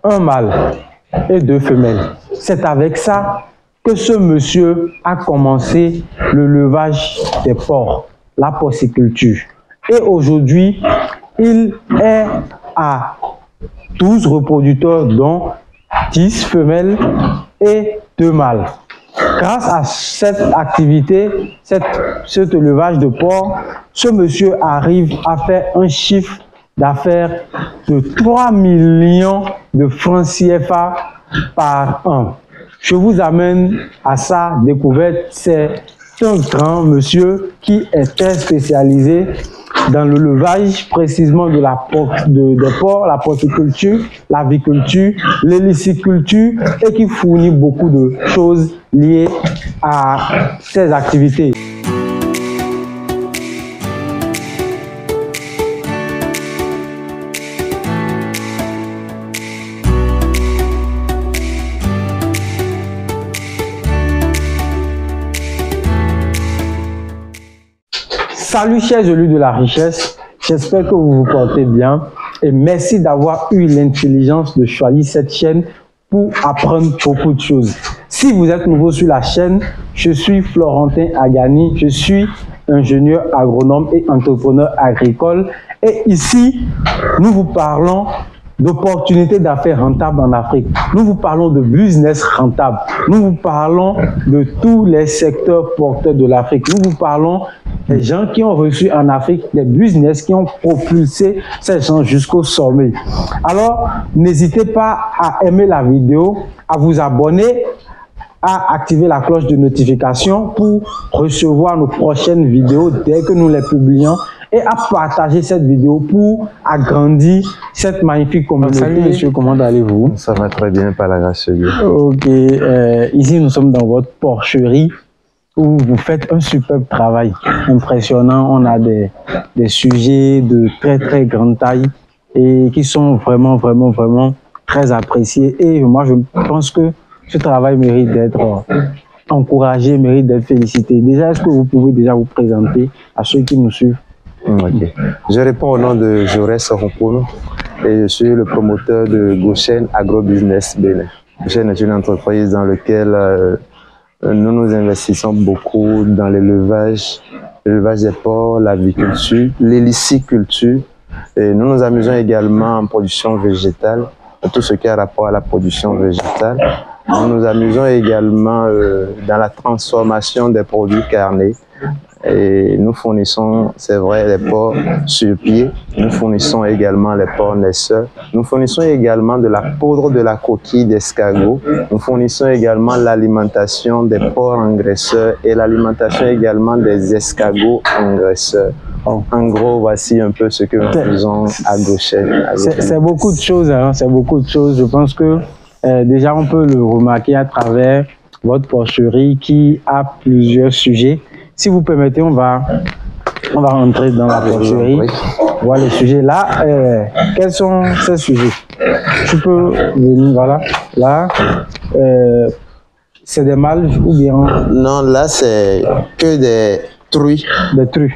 un mâle et 2 femelles. C'est avec ça que ce monsieur a commencé le levage des porcs, la porciculture. Et aujourd'hui, il est à 12 reproducteurs, dont 10 femelles et 2 mâles. Grâce à cette activité, ce élevage de porcs, ce monsieur arrive à faire un chiffre d'affaires de 3 millions de francs CFA par an. Je vous amène à sa découverte. C'est un grand monsieur qui est très spécialisé dans le levage précisément de des porcs, la porciculture, l'aviculture, l'héliciculture et qui fournit beaucoup de choses liées à ces activités. Salut chers élus de la richesse, j'espère que vous vous portez bien et merci d'avoir eu l'intelligence de choisir cette chaîne pour apprendre beaucoup de choses. Si vous êtes nouveau sur la chaîne, je suis Florentin Agani, je suis ingénieur agronome et entrepreneur agricole et ici, nous vous parlons d'opportunités d'affaires rentables en Afrique. Nous vous parlons de business rentable. Nous vous parlons de tous les secteurs porteurs de l'Afrique. Nous vous parlons des gens qui ont reçu en Afrique des business qui ont propulsé ces gens jusqu'au sommet. Alors, n'hésitez pas à aimer la vidéo, à vous abonner, à activer la cloche de notification pour recevoir nos prochaines vidéos dès que nous les publions et à partager cette vidéo pour agrandir cette magnifique communauté. Salut monsieur, comment allez-vous? Ça va très bien par la grâce de Dieu. Ok, ici nous sommes dans votre porcherie où vous faites un superbe travail, impressionnant. On a des sujets de très grande taille et qui sont vraiment très appréciés. Et moi je pense que ce travail mérite d'être encouragé, mérite d'être félicité. Déjà, est-ce que vous pouvez déjà vous présenter à ceux qui nous suivent? Okay. Je réponds au nom de Jaurès Rompono et je suis le promoteur de Goshen Agrobusiness Bénin. Goshen est une entreprise dans laquelle nous nous investissons beaucoup dans l'élevage des porcs, l'aviculture, l'héliciculture. Et nous nous amusons également en production végétale, tout ce qui a rapport à la production végétale. Nous nous amusons également dans la transformation des produits carnés. Et nous fournissons, c'est vrai, les porcs sur pied. Nous fournissons également les porcs naisseurs. Nous fournissons également de la poudre de la coquille d'escargot. Nous fournissons également l'alimentation des porcs engraisseurs et l'alimentation également des escargots engraisseurs. En gros, voici un peu ce que nous faisons à Goshen. C'est beaucoup de choses, hein, c'est beaucoup de choses. Je pense que déjà on peut le remarquer à travers votre porcherie qui a plusieurs sujets. Si vous permettez, on va rentrer dans la porcherie, voir les sujets. Là, quels sont ces sujets? Tu peux venir, voilà, là, c'est des mâles ou bien? Non, là, c'est que des truies. Des truies.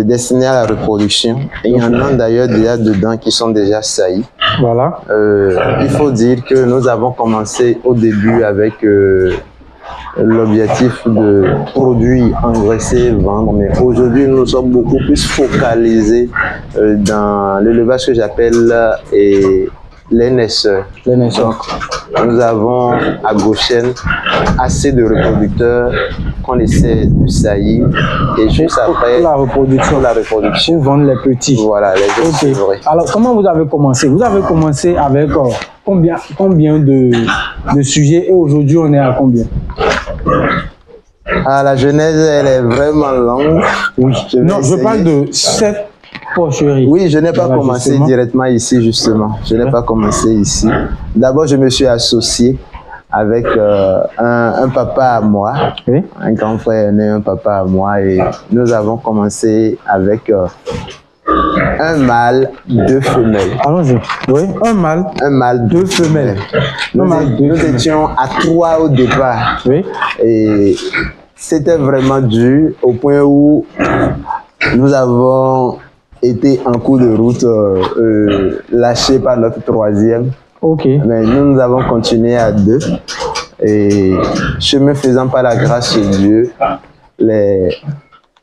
Destinées à la reproduction. Et il y en a d'ailleurs déjà dedans qui sont déjà saillies. Voilà. Il faut dire que nous avons commencé au début avec l'objectif de produire, engraisser, vendre, mais aujourd'hui nous sommes beaucoup plus focalisés dans l'élevage que j'appelle les naisseurs. Les naisseurs. Donc, nous avons à Goshen assez de reproducteurs qu'on essaie de saillir et juste après la reproduction, pour vendre les petits. Voilà, les petits. Okay. Alors comment vous avez commencé? Vous avez commencé avec combien de sujets et aujourd'hui on est à combien? Ah, la genèse elle est vraiment longue. Oui. Je parle de cette porcherie. Oui, je n'ai pas commencé directement ici justement. Je n'ai pas commencé ici. D'abord je me suis associé avec un papa à moi, un grand frère né, un papa à moi, et nous avons commencé avec un mâle, 2 femelles. Allons-y. Oui, un mâle, 2 femelles. Nous étions à 3 au départ. Oui. Et c'était vraiment dur au point où nous avons été en cours de route lâchés par notre 3e. Ok. Mais nous avons continué à 2. Et chemin faisant par la grâce de Dieu, les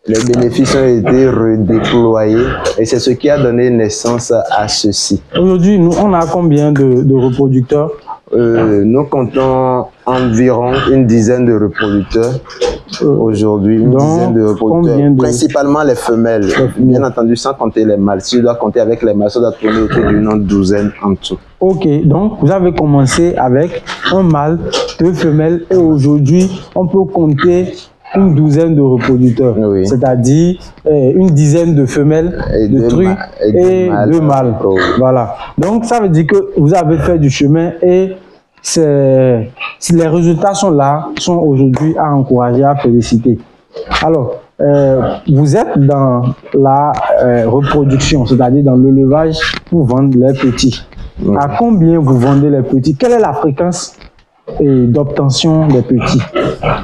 bénéfices ont été redéployés et c'est ce qui a donné naissance à ceci. Aujourd'hui, nous, on a combien de reproducteurs? Nous comptons environ une dizaine de reproducteurs aujourd'hui, une dizaine de reproducteurs, principalement les femelles, bien entendu sans compter les mâles. Si je dois compter avec les mâles, ça doit tourner autour d'une douzaine en tout. Ok, donc vous avez commencé avec un mâle, 2 femelles et aujourd'hui on peut compter une douzaine de reproducteurs, oui. C'est-à-dire une dizaine de femelles, de truies et 2 mâles. Voilà. Donc ça veut dire que vous avez fait du chemin et les résultats sont là, sont aujourd'hui à encourager, à féliciter. Alors, vous êtes dans la reproduction, c'est-à-dire dans l'élevage pour vendre les petits. Oui. À combien vous vendez les petits? Quelle est la fréquence d'obtention des petits?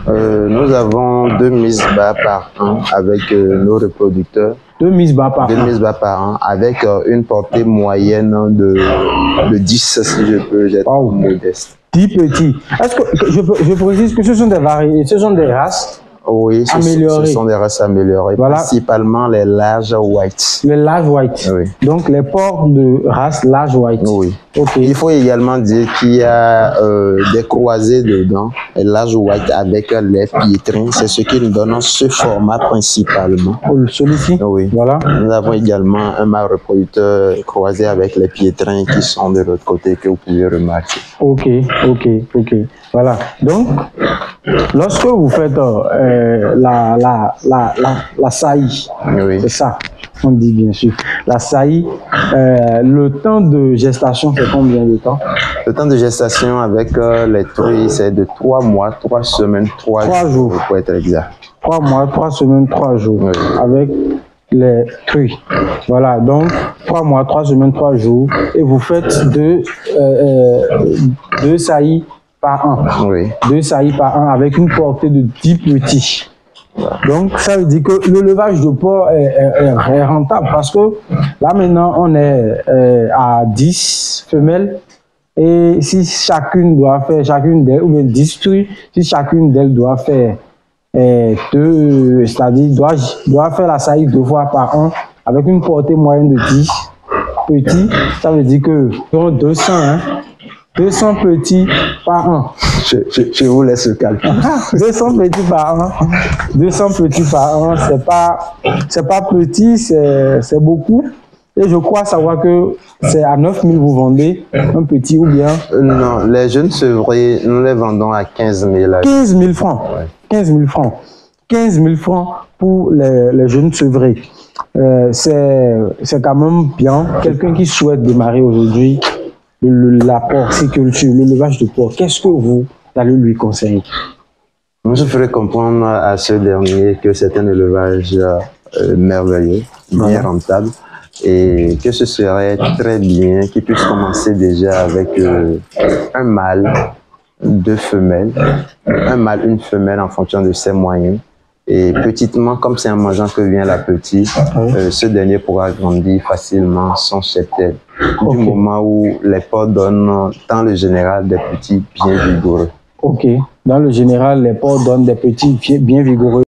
Nous avons 2 mises bas par an avec nos reproducteurs. 2 mises bas par an? 2 mises bas par an avec une portée moyenne de 10 si je peux être modeste. 10 petits. Est-ce que je précise que ce sont des variétés, ce sont des races? Oui, ce sont des races améliorées, voilà. Principalement les large white. Les large white, oui. Donc les porcs de race large white. Oui. Okay. Il faut également dire qu'il y a des croisés dedans, les large white avec les piétrins. C'est ce qui nous donne ce format principalement. Celui-ci? Oui. Voilà. Nous avons également un mâle reproducteur croisé avec les piétrins qui sont de l'autre côté que vous pouvez remarquer. Ok. Voilà. Donc, lorsque vous faites la saillie, oui. C'est ça, on dit bien sûr. La saillie, le temps de gestation, c'est combien de temps? Le temps de gestation avec les truies, c'est de 3 mois, 3 semaines, 3 jours, pour être exact. 3 mois, 3 semaines, 3 jours, oui. Avec les truies. Voilà, donc 3 mois, 3 semaines, 3 jours, et vous faites 2 saillies par an. Oui. 2 saillies par an avec une portée de 10 petits. Donc, ça veut dire que l'élevage de porc est rentable parce que là, maintenant, on est à 10 femelles et si chacune d'elles, ou bien 10 truies, si chacune d'elles doit faire c'est-à-dire doit faire la saillie 2 fois par an avec une portée moyenne de 10 petits, ça veut dire que 200 petits par an. Je vous laisse le calcul. 200 petits par an. 200 petits par an, c'est pas petit, c'est beaucoup. Et je crois savoir que c'est à 9 000 vous vendez un petit ou bien? Non, les jeunes sevrés, nous les vendons à 15 000. 15 000 francs. Ouais. 15 000 francs. 15 000 francs pour les jeunes sevrés. C'est quand même bien. Quelqu'un qui souhaite démarrer aujourd'hui la porciculture, l'élevage de porc, qu'est-ce que vous allez lui conseiller? Moi, je ferais comprendre à ce dernier que c'est un élevage merveilleux, bien rentable, et que ce serait très bien qu'il puisse commencer déjà avec un mâle, 2 femelles, un mâle, une femelle en fonction de ses moyens. Et petitement, comme c'est en mangeant que vient la petite, ce dernier pourra grandir facilement son cheptel. Du moment où les porcs donnent, dans le général, des petits bien vigoureux. Ok. Dans le général, les porcs donnent des petits bien vigoureux.